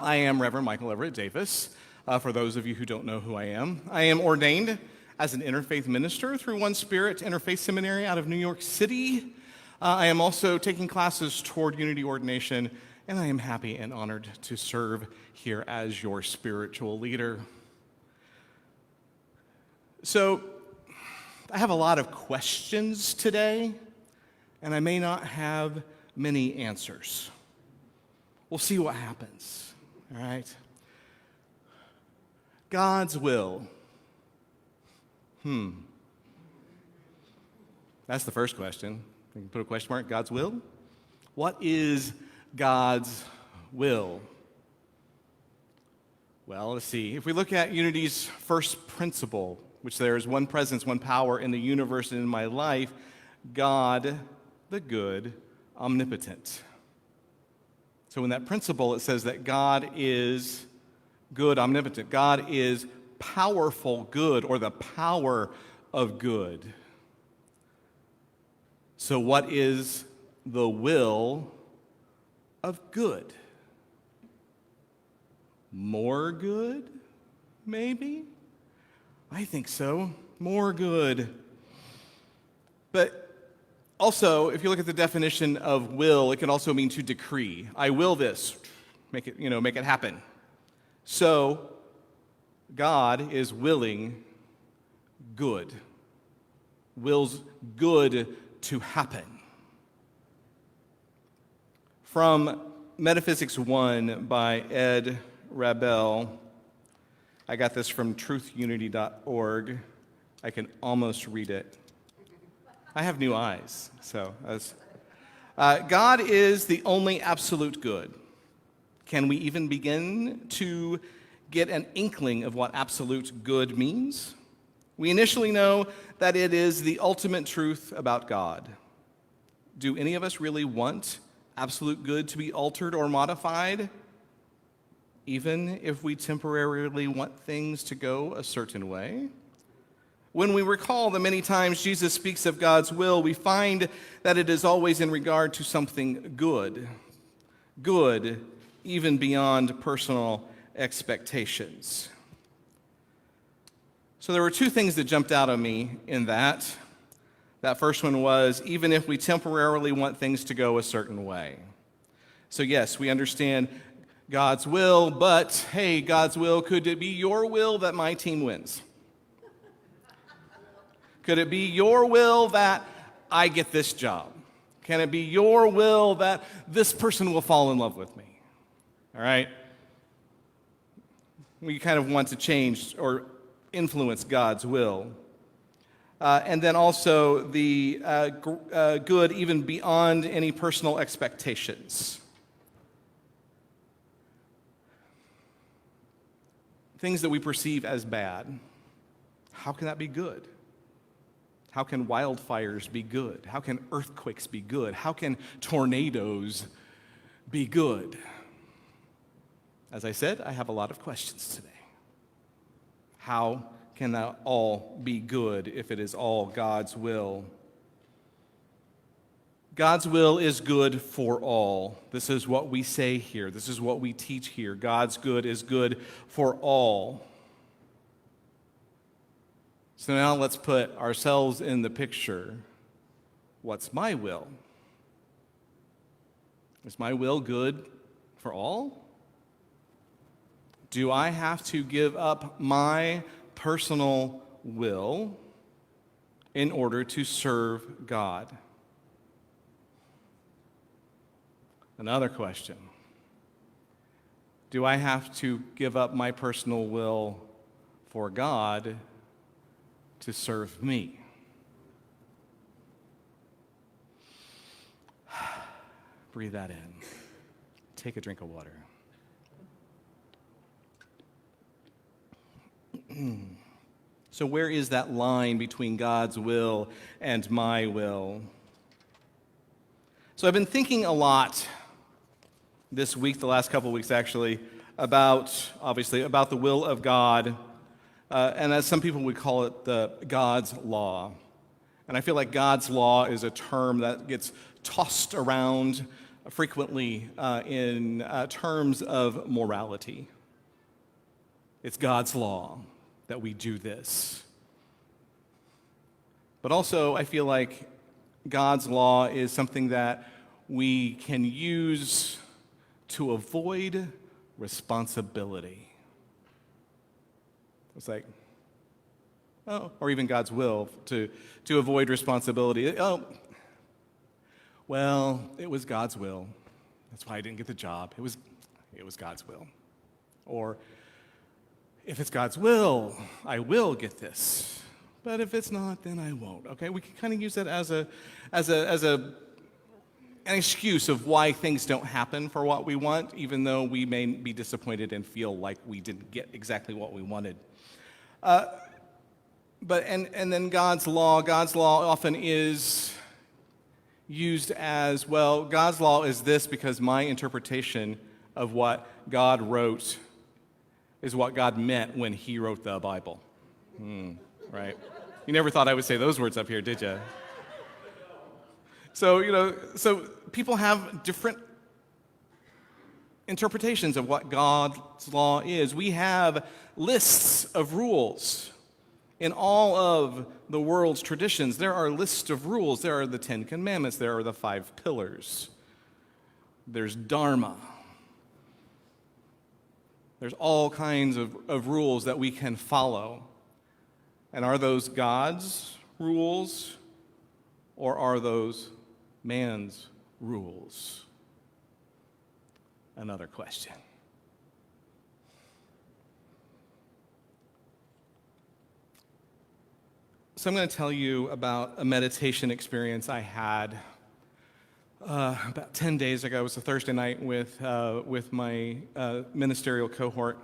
I am Reverend Michael Everett Davis. For those of you who don't know who I am ordained as an interfaith minister through One Spirit Interfaith Seminary out of New York City. I am also taking classes toward Unity ordination, and I am happy and honored to serve here as your spiritual leader. So, I have a lot of questions today, and I may not have many answers. We'll see what happens. All right. God's will. That's the first question. You can put a question mark. God's will? What is God's will? Well, let's see. If we look at Unity's first principle, which there is one presence, one power in the universe and in my life, God, the good, omnipotent. So in that principle, it says that God is good, omnipotent. God is powerful good, or the power of good. So what is the will of good? More good, maybe? I think so. More good. But also, if you look at the definition of will, it can also mean to decree. I will this. Make it happen. So, God is willing good. Wills good to happen. From Metaphysics 1 by Ed Rabel. I got this from truthunity.org. I can almost read it. I have new eyes, so. God is the only absolute good. Can we even begin to get an inkling of what absolute good means? We initially know that it is the ultimate truth about God. Do any of us really want absolute good to be altered or modified, even if we temporarily want things to go a certain way? When we recall the many times Jesus speaks of God's will, we find that it is always in regard to something good. Good, even beyond personal expectations. So there were two things that jumped out at me in that. That first one was, even if we temporarily want things to go a certain way. So yes, we understand God's will, but hey, God's will, could it be your will that my team wins? Could it be your will that I get this job? Can it be your will that this person will fall in love with me? All right? We kind of want to change or influence God's will. And then also the good even beyond any personal expectations. Things that we perceive as bad. How can that be good? How can wildfires be good? How can earthquakes be good? How can tornadoes be good? As I said, I have a lot of questions today. How can that all be good if it is all God's will? God's will is good for all. This is what we say here. This is what we teach here. God's good is good for all. So now let's put ourselves in the picture. What's my will? Is my will good for all? Do I have to give up my personal will in order to serve God? Another question. Do I have to give up my personal will for God to serve me? Breathe that in. Take a drink of water. So where is that line between God's will and my will? So I've been thinking a lot this week, the last couple of weeks actually, about the will of God, and as some people would call it, the God's law. And I feel like God's law is a term that gets tossed around frequently in terms of morality. It's God's law that we do this. But also, I feel like God's law is something that we can use to avoid responsibility. It's like, oh, or even God's will to avoid responsibility. Oh, well, it was God's will. That's why I didn't get the job. It was God's will. Or, if it's God's will, I will get this. But if it's not, then I won't. Okay, we can kind of use that as an excuse of why things don't happen for what we want, even though we may be disappointed and feel like we didn't get exactly what we wanted. But then God's law often is used as, well, God's law is this because my interpretation of what God wrote is what God meant when he wrote the Bible. Right? You never thought I would say those words up here, did you? So people have different interpretations of what God's law is. We have lists of rules. In all of the world's traditions, there are lists of rules. There are the 10 Commandments. There are the 5 pillars. There's Dharma. There's all kinds of rules that we can follow. And are those God's rules, or are those man's rules? Another question. So I'm going to tell you about a meditation experience I had about 10 days ago. It was a Thursday night with my ministerial cohort.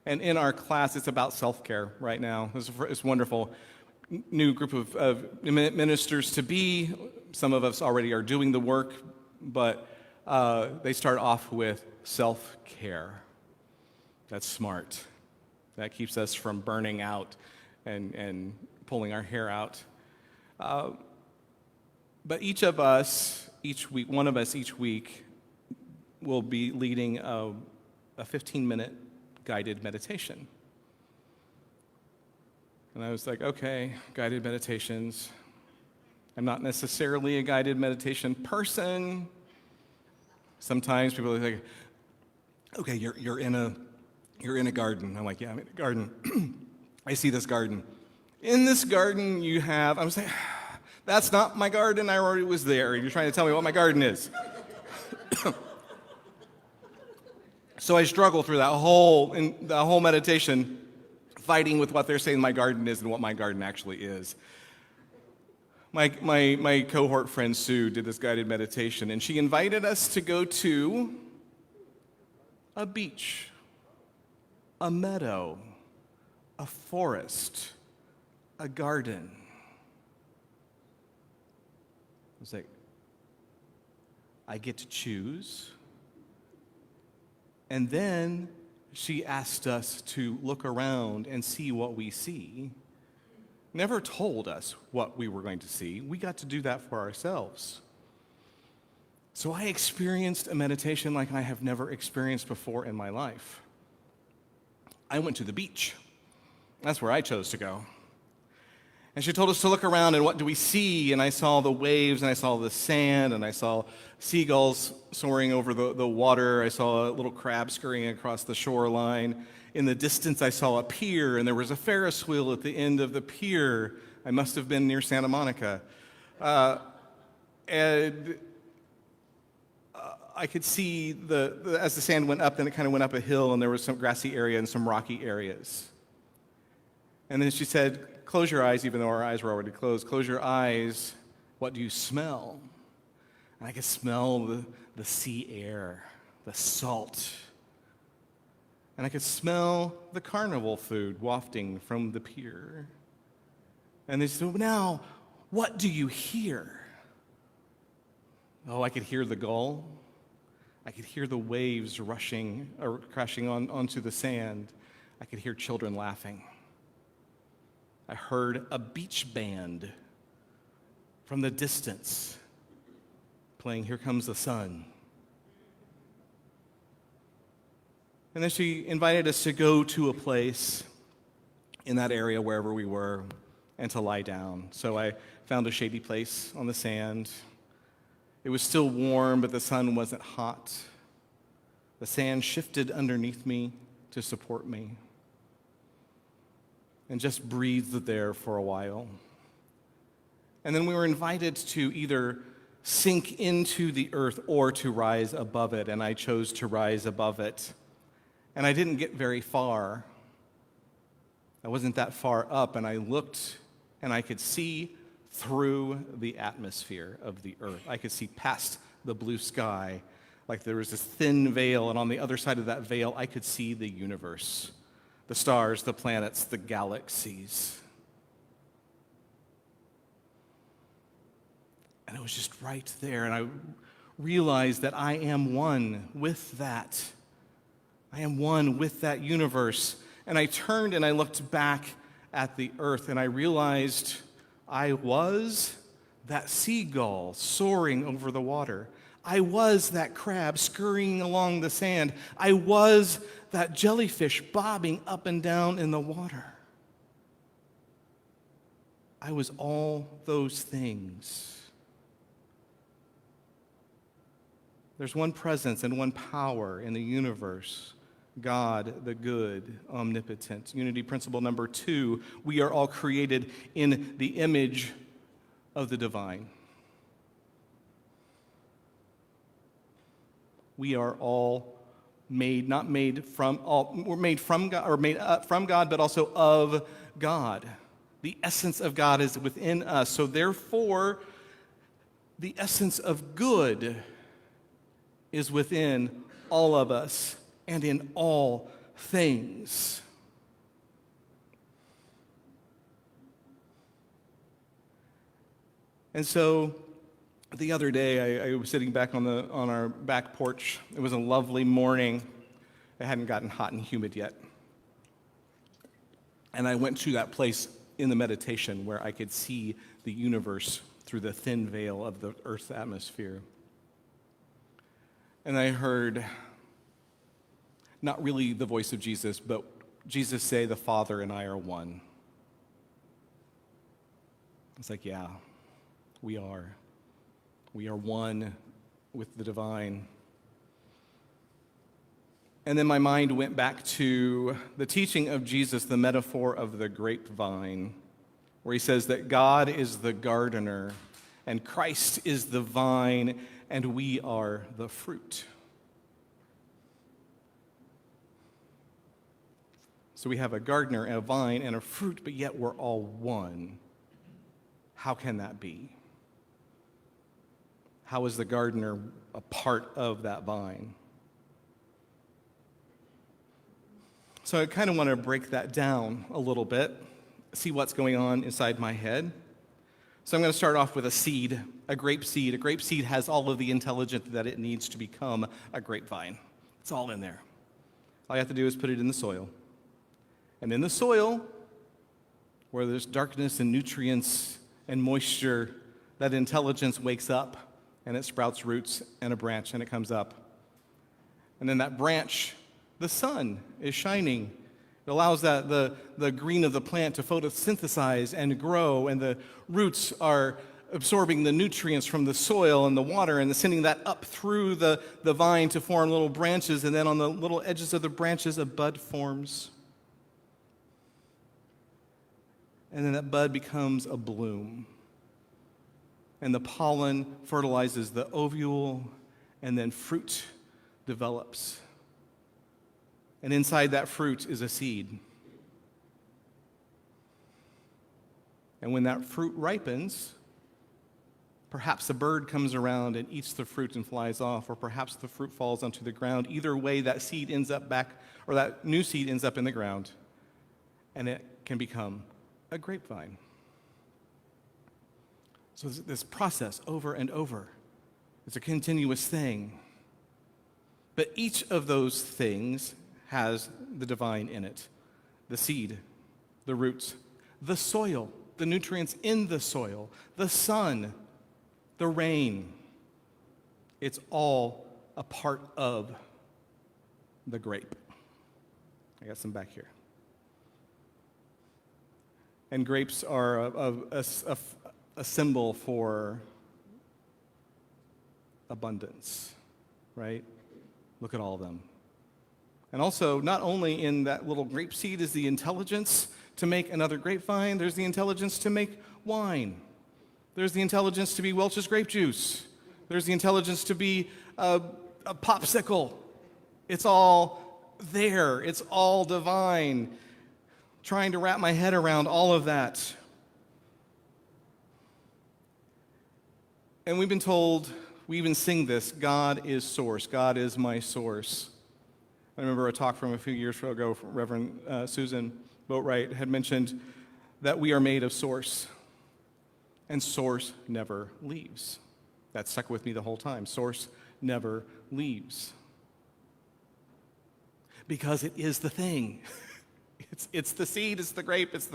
And in our class, it's about self-care right now. It's wonderful. New group of ministers to be. Some of us already are doing the work, but they start off with self-care. That's smart. That keeps us from burning out and pulling our hair out. But each of us, each week, one of us each week, will be leading a 15-minute guided meditation. And I was like, okay, guided meditations. I'm not necessarily a guided meditation person. Sometimes people are like, okay, you're in a garden. I'm like, yeah, I'm in a garden. I see this garden. In this garden you have, I was like, that's not my garden, I already was there. You're trying to tell me what my garden is. So I struggle through that whole meditation, fighting with what they're saying my garden is and what my garden actually is. My cohort friend Sue did this guided meditation, and she invited us to go to a beach, a meadow, a forest, a garden. I was like, I get to choose. And then she asked us to look around and see what we see. Never told us what we were going to see. We got to do that for ourselves. So I experienced a meditation like I have never experienced before in my life. I went to the beach. That's where I chose to go. And she told us to look around, and what do we see? And I saw the waves, and I saw the sand, and I saw seagulls soaring over the water. I saw a little crab scurrying across the shoreline. In the distance, I saw a pier, and there was a Ferris wheel at the end of the pier. I must have been near Santa Monica. And I could see as the sand went up, then it kind of went up a hill, and there was some grassy area and some rocky areas. And then she said, close your eyes, even though our eyes were already closed. Close your eyes. What do you smell? And I could smell the sea air, the salt. And I could smell the carnival food wafting from the pier. And they said, now, what do you hear? Oh, I could hear the gull. I could hear the waves rushing or crashing onto the sand. I could hear children laughing. I heard a beach band from the distance playing Here Comes the Sun. And then she invited us to go to a place in that area, wherever we were, and to lie down. So I found a shady place on the sand. It was still warm, but the sun wasn't hot. The sand shifted underneath me to support me, and just breathed there for a while. And then we were invited to either sink into the earth or to rise above it, and I chose to rise above it. And I didn't get very far. I wasn't that far up, and I looked, and I could see through the atmosphere of the earth. I could see past the blue sky, like there was this thin veil, and on the other side of that veil, I could see the universe, the stars, the planets, the galaxies. And it was just right there, and I realized that I am one with that. I am one with that universe. And I turned and I looked back at the earth, and I realized I was that seagull soaring over the water. I was that crab scurrying along the sand. I was that jellyfish bobbing up and down in the water. I was all those things. There's one presence and one power in the universe, God, the good, omnipotent. Unity principle number 2, we are all created in the image of the divine. We are all made, not made from, we're made from God, or made from God, but also of God. The essence of God is within us. So therefore, the essence of good is within all of us and in all things. And so the other day, I was sitting back on our back porch. It was a lovely morning. It hadn't gotten hot and humid yet. And I went to that place in the meditation where I could see the universe through the thin veil of the Earth's atmosphere. And I heard, not really the voice of Jesus, but Jesus say, "The Father and I are one." It's like, yeah, we are. We are one with the divine. And then my mind went back to the teaching of Jesus, the metaphor of the grapevine, where he says that God is the gardener and Christ is the vine and we are the fruit. So we have a gardener and a vine and a fruit, but yet we're all one. How can that be? How is the gardener a part of that vine? So I kind of want to break that down a little bit, see what's going on inside my head. So I'm going to start off with a seed, a grape seed. A grape seed has all of the intelligence that it needs to become a grapevine. It's all in there. All you have to do is put it in the soil. And in the soil, where there's darkness and nutrients and moisture, that intelligence wakes up and it sprouts roots and a branch and it comes up. And then that branch, the sun is shining. It allows the green of the plant to photosynthesize and grow, and the roots are absorbing the nutrients from the soil and the water and sending that up through the vine to form little branches, and then on the little edges of the branches a bud forms. And then that bud becomes a bloom. And the pollen fertilizes the ovule, and then fruit develops. And inside that fruit is a seed. And when that fruit ripens, perhaps a bird comes around and eats the fruit and flies off, or perhaps the fruit falls onto the ground. Either way, that seed ends up back, or that new seed ends up in the ground, and it can become a grapevine. So this process over and over. It's a continuous thing. But each of those things has the divine in it. The seed, the roots, the soil, the nutrients in the soil, the sun, the rain. It's all a part of the grape. I got some back here. And grapes are a symbol for abundance, right? Look at all of them. And also, not only in that little grape seed is the intelligence to make another grapevine, there's the intelligence to make wine. There's the intelligence to be Welch's grape juice. There's the intelligence to be a popsicle. It's all there. It's all divine. Trying to wrap my head around all of that. And we've been told, we even sing this, God is source. God is my source. I remember a talk from a few years ago from Reverend Susan Boatwright had mentioned that we are made of source. And source never leaves. That stuck with me the whole time. Source never leaves. Because it is the thing. It's the seed, it's the grape, it's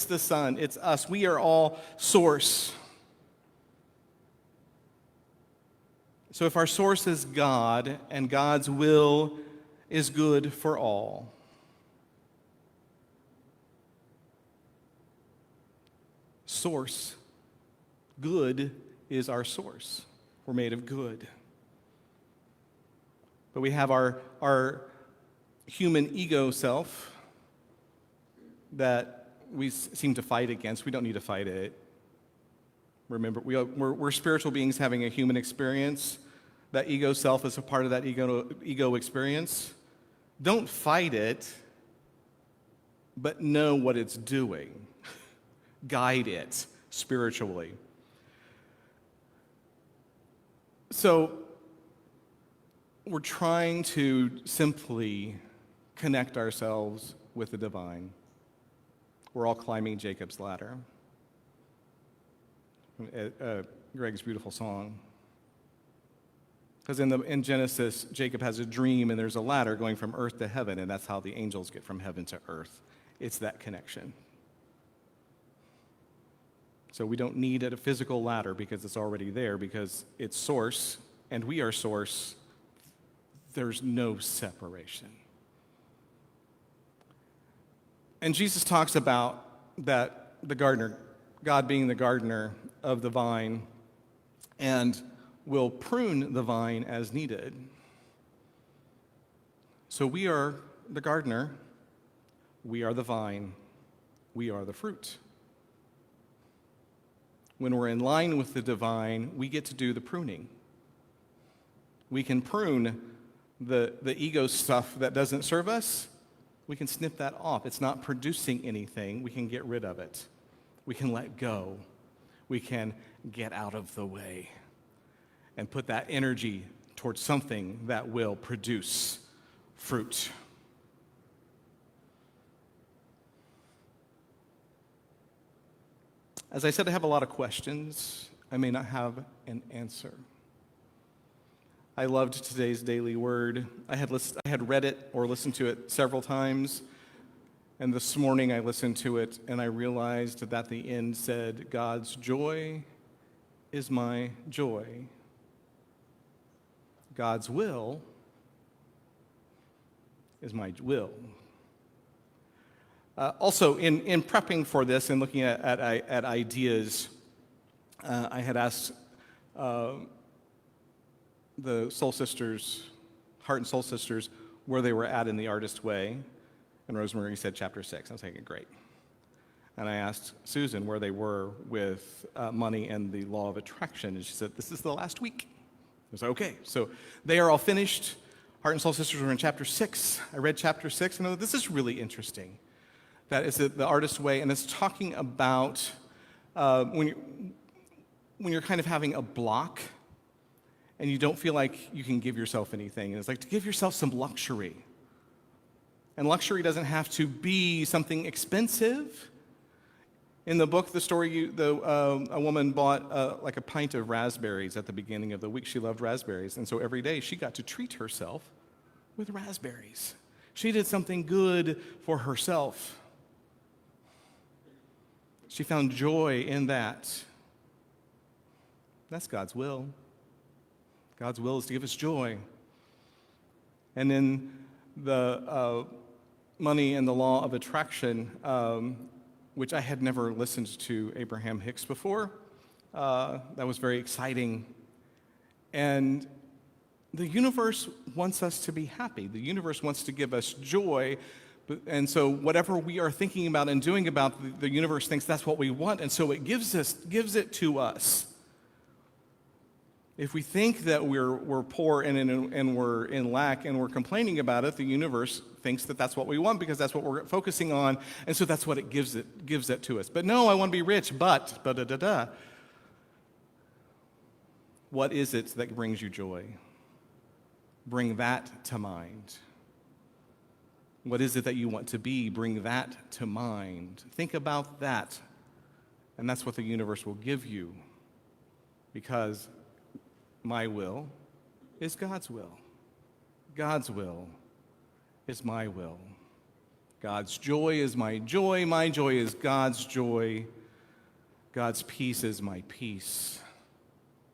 the sun, it's us. We are all source. So if our source is God and God's will is good for all, source, good is our source. We're made of good. But we have our human ego self that we seem to fight against. We don't need to fight it. Remember, we're spiritual beings having a human experience. That ego self is a part of that ego experience. Don't fight it, but know what it's doing. Guide it spiritually. So we're trying to simply connect ourselves with the divine. We're all climbing Jacob's ladder. Greg's beautiful song. Because in Genesis, Jacob has a dream, and there's a ladder going from earth to heaven, and that's how the angels get from heaven to earth. It's that connection. So we don't need a physical ladder because it's already there, because it's source, and we are source. There's no separation. And Jesus talks about that the gardener, God being the gardener of the vine, and will prune the vine as needed. So we are the gardener, we are the vine, we are the fruit. When we're in line with the divine, we get to do the pruning. We can prune the ego stuff that doesn't serve us. We can snip that off. It's not producing anything. We can get rid of it. We can let go. We can get out of the way and put that energy towards something that will produce fruit. As I said, I have a lot of questions. I may not have an answer. I loved today's daily word. I had read it or listened to it several times, and this morning I listened to it, and I realized that at the end said, God's joy is my joy. God's will is my will. Also, in prepping for this and looking at ideas, I had asked the Soul Sisters, Heart and Soul Sisters, where they were at in the artist way. And Rosemary said chapter 6. I was thinking, great. And I asked Susan where they were with money and the law of attraction. And she said, this is the last week. I was like, okay. So they are all finished. Heart and Soul Sisters were in chapter 6. I read chapter 6, and this is really interesting. That is the artist way, and it's talking about when you're kind of having a block and you don't feel like you can give yourself anything. And it's like to give yourself some luxury. And luxury doesn't have to be something expensive. In the book, the story, a woman bought like a pint of raspberries at the beginning of the week. She loved raspberries, and so every day she got to treat herself with raspberries. She did something good for herself. She found joy in that. That's God's will. God's will is to give us joy. And in the money and the law of attraction, which I had never listened to Abraham Hicks before. That was very exciting. And the universe wants us to be happy. The universe wants to give us joy. And so whatever we are thinking about and doing about, the universe thinks that's what we want, and so it gives it to us. If we think that we're poor and we're in lack and we're complaining about it, the universe thinks that that's what we want because that's what we're focusing on, and so that's what it gives it to us. But no, I want to be rich, but da-da-da-da. What is it that brings you joy? Bring that to mind. What is it that you want to be? Bring that to mind. Think about that, and that's what the universe will give you, because my will is God's will. God's will is my will. God's joy is my joy. My joy is God's joy. God's peace is my peace.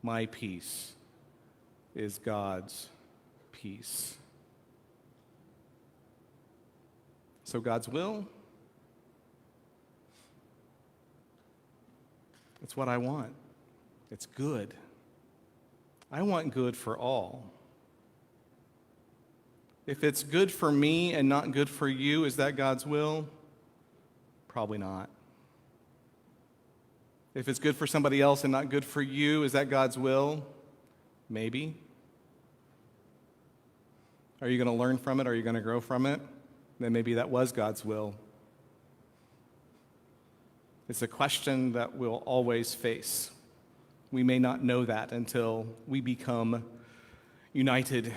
My peace is God's peace. So God's will, it's what I want. It's good. I want good for all. If it's good for me and not good for you, is that God's will? Probably not. If it's good for somebody else and not good for you, is that God's will? Maybe. Are you going to learn from it? Are you going to grow from it? Then maybe that was God's will. It's a question that we'll always face. We may not know that until we become united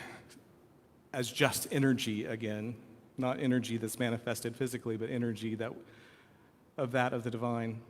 as just energy again. Not energy that's manifested physically, but energy of the divine.